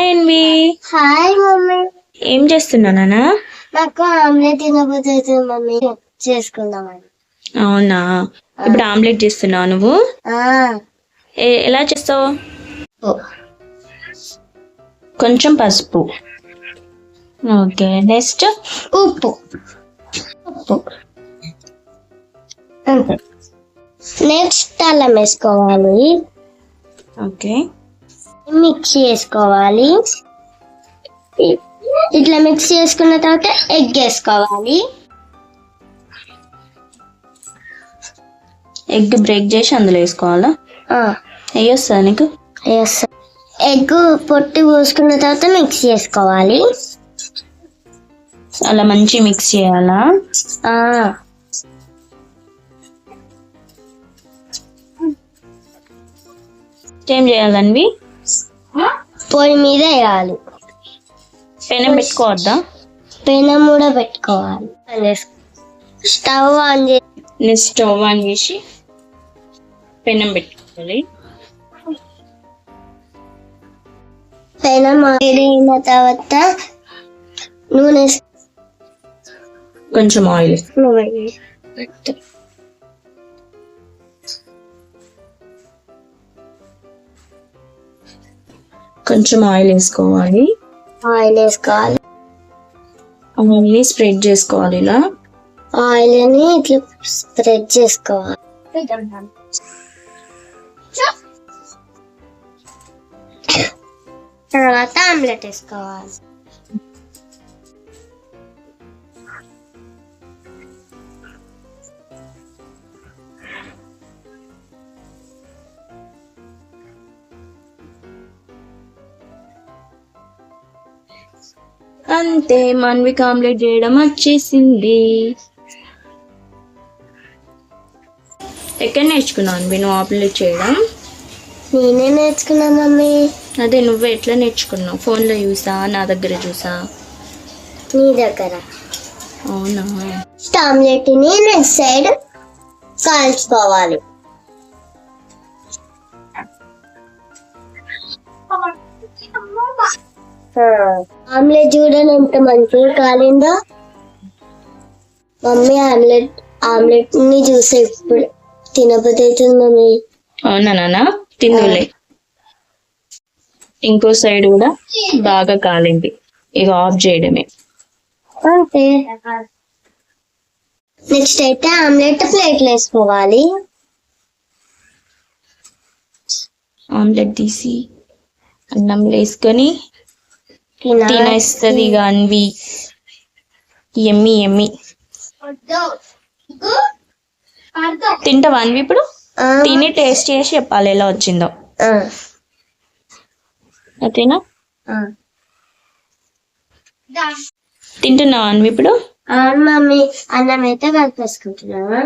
Anvi. Hi mummy. ఏం చేస్తున్నావు నాన్న? నాకు ఆమ్లెట్ తినబోతే మమ్మీ చేసుకుందామని. అవునా, ఇప్పుడు ఆమ్లెట్ చేస్తున్నావు నువ్వు? ఎలా చేస్తావు? కొంచెం పసుపు, ఓకే. నెక్స్ట్ ఉప్పు. నెక్స్ట్ అల్లం వేసుకోవాలి. ఓకే, మిక్స్ చేసుకోవాలి. ఇట్లా మిక్స్ చేసుకున్న తర్వాత ఎగ్ వేసుకోవాలి. ఎగ్ బ్రేక్ చేసి అందులో వేసుకోవాలా? వేయొస్తా నీకు? ఎగ్ పొట్టి పోసుకున్న తర్వాత మిక్స్ చేసుకోవాలి. అలా మంచి మిక్స్ చేయాలా? ఏం చేయాలన్వి? పొయ్యి మీద వేయాలి. పెనం పెట్టుకోవద్దా? పెనం కూడా పెట్టుకోవాలి. స్టవ్ ఆన్ చేసి స్టవ్ ఆన్ చేసి పెనం పెట్టుకోవాలి. పెనం వేడిన తర్వాత నూనె, కొంచెం ఆయిల్, కొంచెం ఆయిల్ వేసుకోవాలి. ఆయిల్ స్ప్రెడ్ చేసుకోవాలి. ఇలా ఆయిల్ అని ఇట్లా స్ప్రెడ్ చేసుకోవాలి. తర్వాత ఆమ్లెట్ వేసుకోవాలి. అంతే, మన్వికి ఆమ్లెట్ చేయడం వచ్చేసింది. ఎక్కడ నేర్చుకున్నావు నువ్వు ఆమ్లెట్ చేయడం? నేనే నేర్చుకున్నా మమ్మీ. అదే, నువ్వు ఎట్లా నేర్చుకున్నావు? ఫోన్లో చూసా, నా దగ్గర చూసా? నీ దగ్గర. అవునా? ఆమ్లెట్ ని నెక్స్ట్ సైడ్ కాల్చుకోవాలి. ఆమ్లెట్ చూడండి ఎంత మంచిగా కాలిందో. మమ్మీ ఆమ్లెట్ ని చూసే ఇప్పుడు తినబోతుంది మమ్మీ. అవునా నాన్న? తిందులే. ఇంకో సైడ్ కూడా బాగా కాలింది, ఇక ఆఫ్ చేయడమే. అంతే. నెక్స్ట్ అయితే ఆమ్లెట్ ప్లేట్లో వేసుకోవాలి. ఆమ్లెట్ తీసి అన్నంలో వేసుకొని తినేస్తుంది ఇక అన్వి. ఎమ్మి ఎమ్మి. తింటావా అన్వి? ఇప్పుడు తిని టేస్ట్ చేసి చెప్పాలి ఎలా వచ్చిందో. అదేనా? తింటున్నావా అన్వి ఇప్పుడు? మమ్మీ అన్నం అయితే కలిపేసుకుంటున్నావా?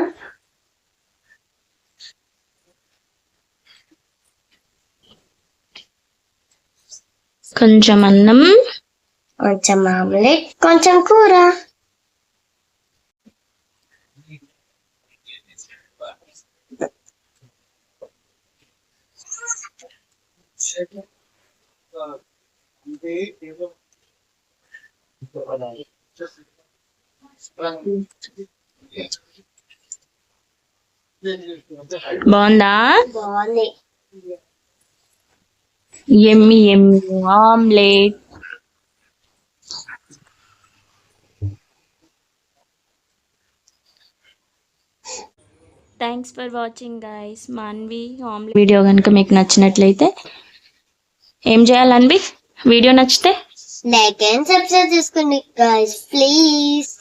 కొంచెం అన్నం, కొంచెం ఆమ్లెట్, కొంచెం కూర. బాగుందా? బాగుంది. ఎమ్మి ఎమ్మి omelette. Thanks for watching guys. మా అన్వి ఆమ్లెట్ వీడియో కనుక మీకు నచ్చినట్లయితే ఏం చేయాలి అన్వి? వీడియో నచ్చితే లైక్ అండ్ సబ్స్క్రైబ్ చేసుకోండి గైస్ ప్లీజ్.